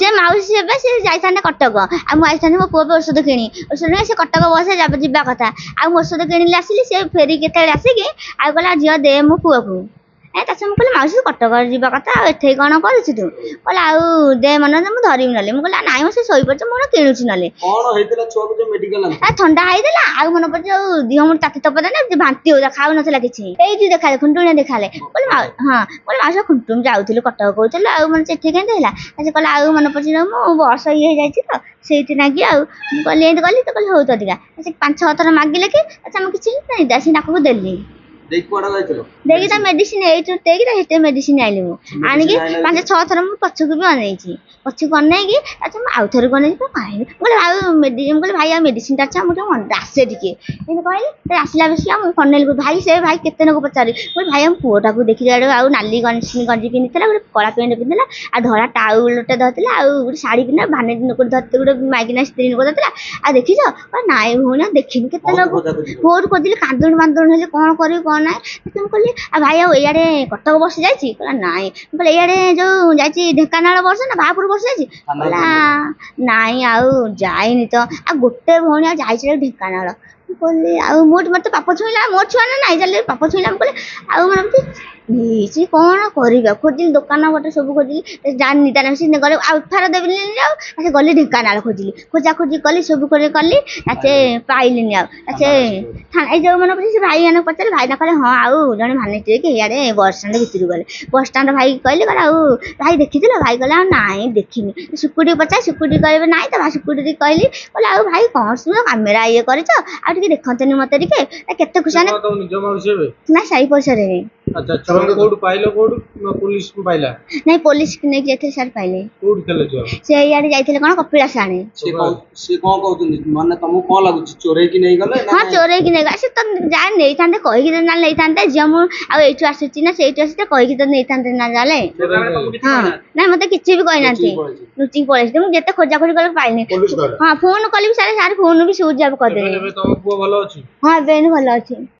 ସେ ମାଉସୀ ହେବେ ସେ ଯାଇଥାନ୍ତେ କଟକ ଆଉ ମୁଁ ଆସିଥାନ୍ତି ମୋ ପୁଅ ଔଷଧ କିଣି ସେ କଟକ ବସରେ ଯିବା କଥା ଆଉ ମୁଁ ଔଷଧ କିଣିଲି ଆସିଲି ସେ ଫେରି କେତେବେଳେ ଆସିକି ଆଉ କହିଲା ଝିଅ ଦେ ମୋ ପୁଅକୁ ତା ମୁଁ କହିଲି ମାଉସୀ କଟକ ଯିବା କଥା ଆଉ ଏଠି କ'ଣ କରୁଛୁ ତୁ କହିଲା ଆଉ ଦେ ମନେ ମୁଁ ଧରିବି ନହେଲେ ମୁଁ କହିଲି ନାଇଁ ମୁଁ ସେ ଶୋଇପଡ଼ିଛି ମୁଁ କିଣୁଛି ନହେଲେ ଥଣ୍ଡା ହେଇଥିଲା ଆଉ ମନେ ପଡୁଛି ଯୋଉ ଦିହ ମୁଣ୍ଡ ତାତି ତପ ଦେଲେ ବାନ୍ତି ହଉଥିଲା ଖାଉନଥିଲା କିଛି ଏଇଠି ଦେଖାଲେ ଖୁଣ୍ଟୁଣିଆ ଦେଖାଲେ କହିଲି ହଁ କହିଲି ମାଉସୀ ଖୁଣ୍ଟୁଣି ଯାଉଥିଲୁ କଟକ କହୁଥିଲୁ ଆଉ ମାନେ ସେଠି କେମିତି ହେଲା ସେ କହିଲା ଆଉ ମନେ ପଡୁଛି ମୁଁ ବର୍ଷ ଇଏ ହେଇଯାଇଛି ତ ସେଇଠି ନାଗି ଆଉ ମୁଁ କହିଲି ଏମିତି କଲି ତ କହିଲି ହଉ ତ ଅଧିକା ସେ 5-6 ଥର ମାଗିଲେ କି ଆମେ କିଛି ନାଇଁ ସେ ତାକୁ ଦେଲି ଦେଇକି ତା ମେଡିସିନ ଏଇଠୁ ଦେଇକି ସେଠି ମେଡିସିନ ଆଣିଲି ମୁଁ ଆଣିକି 5-6 ଥର ମୁଁ ପଛକୁ ବି ଅନେଇଛି ପଛକୁ ଅନେଇକି ମୁଁ ଆଉ ଥରକୁ ଅନେଇକି କହିଲି ମୁଁ କହିଲି ଆଉ ମେଡିସିନ ମୁଁ କହିଲି ଭାଇ ଆଉ ମେଡିସିନଟା ଅଛି ମୁଁ ଟିକେ ଆସେ ଟିକେ ଏମିତି କହିଲି ଆସିଲା ବସିଲା ମୁଁ କନେଇଲି ଭାଇ ସେ ଭାଇ କେତେ ଲୋକ ପଚାରି ମୁଁ ଭାଇ ଆମ ପୁଅଟାକୁ ଦେଖିଲା ବେଳକୁ ଆଉ ନାଲି ଗଞ୍ଜି ପିନ୍ଧିଥିଲା ଗୋଟେ କଳା ପ୍ୟାଣ୍ଟ ପିନ୍ଧିଥିଲା ଆଉ ଧଳା ଟାଉଲଟେ ଧରିଥିଲା ଆଉ ଗୋଟେ ଶାଢ଼ୀ ପିନ୍ଧିଲା ଭାନେଟି ଲୋକ ଧରିଥିଲେ ଗୋଟେ ମାଇକିନା ସ୍ତ୍ରୀ ଲୋକ ଧରିଥିଲା ଆଉ ଦେଖିଛ ନାଇଁ ଭଉଣୀ ଆଉ ଦେଖିନି କେତେ ଲୋକ ବହୁତ ଖୋଜିଲି କାନ୍ଦୁଣି ମାନ୍ଦୁଣି ହେଲେ କ'ଣ କରିବି କ'ଣ ନାହିଁ ମୁଁ କହିଲି ଆଉ ଭାଇ ଆଉ ଏଇଆଡ଼େ କଟକ ବସ ଯାଇଛି କହିଲା ନାଇଁ ମୁଁ କହିଲି ଏଇଆଡ଼େ ଯୋଉ ଯାଇଛି ଢେଙ୍କାନାଳ ବର୍ଷ ନା ବାହାପୁର ବର୍ଷ ଯାଇଛି କହିଲା ନାଇଁ ଆଉ ଯାଇନି ତ ଆଉ ଗୋଟେ ଭଉଣୀ ଆଉ ଯାଇଛି ଢେଙ୍କାନାଳ ମୁଁ କହିଲି ଆଉ ମୋତେ ପାପ ଛୁଇଁଲା ମୋ ଛୁଆ ନା ନାଇଁ ଚାଲିଲେ ପାପ ଛୁଇଁଲା ମୁଁ କହିଲି ଆଉ ମାନେ ହେଇଛି କ'ଣ କରିବା ଖୋଜିଲି ଦୋକାନ ଗୋଟେ ସବୁ ଖୋଜିଲି ଜାଣିନି ତାର ସେ ଗଲେ ଆଉ ଫାର ଦେବିନି ଆଉ ସେ ଗଲି ଢେଙ୍କାନାଳ ଖୋଜିଲି ଖୋଜାଖୋଜି କଲି ସବୁ କଲି ସେ ପାଇଲିନି ଆଉ ସେ ଏଇ ଯୋଉ ମାନେ ସେ ଭାଇ ମାନେ ପଚାରିଲେ ଭାଇନା କହିଲେ ହଁ ଆଉ ଜଣେ ଭାନେଇଥିବେ କି ଇଆଡ଼େ ବସଷ୍ଟାଣ୍ଡ ଭିତରକୁ ଗଲେ ବସଷ୍ଟାଣ୍ଡ ଭାଇ କହିଲେ ଆଉ ଭାଇ ଦେଖିଥିଲ ଭାଇ କହିଲେ ଆଉ ନାଇଁ ଦେଖିନି ସୁକୁଟି ପଚାର ସୁକୁଟି କହିବେ ନାଇଁ ତ ସୁକୁଟି କହିଲି ଆଉ ଭାଇ କ'ଣ ଶୁଣ କ୍ୟାମେରା ଇଏ କରିଛ ଆଉ ଟିକେ ଦେଖନ୍ତନି ମତେ ଟିକେ କେତେ ଖୁସି ନା ସାଇ ପଇସାରେ ନାଇଁ ପୋଲିସ ନେଇକି ଯାଇଥିଲେ ସାର୍ ପାଇଲେ ସେ ଇଆଡ଼େ ଯାଇଥିଲେ କ'ଣ କପିଳାସ ଆଣେ ହଁ ଚୋରେଇକି ନେଇଗଲେ ସେ ତ ଯାହା ନେଇଥାନ୍ତେ କହିକି ନା ନେଇଥାନ୍ତେ ଝିଅ ମୁଁ ଆଉ ଏଇଠୁ ଆସିଛି ନା ସେଇଠୁ ଆସିଛି କହିକି ତ ନେଇଥାନ୍ତେ ନା ଯାଲେ ହଁ ନାଇଁ ମତେ କିଛି ବି କହିନାହାନ୍ତି ଲୁଚିକି ପଳେଇଛି ମୁଁ ଯେତେ ଖୋଜାଖୋଜି କଲେ ପାଇନି ହଁ ଫୋନ କଲି ବି ସାର୍ ଫୋନ ବି ସୁଇଚ୍ ଅଫ୍ କରିଦେବେ ହଁ ଏବେ ଭଲ ଅଛି।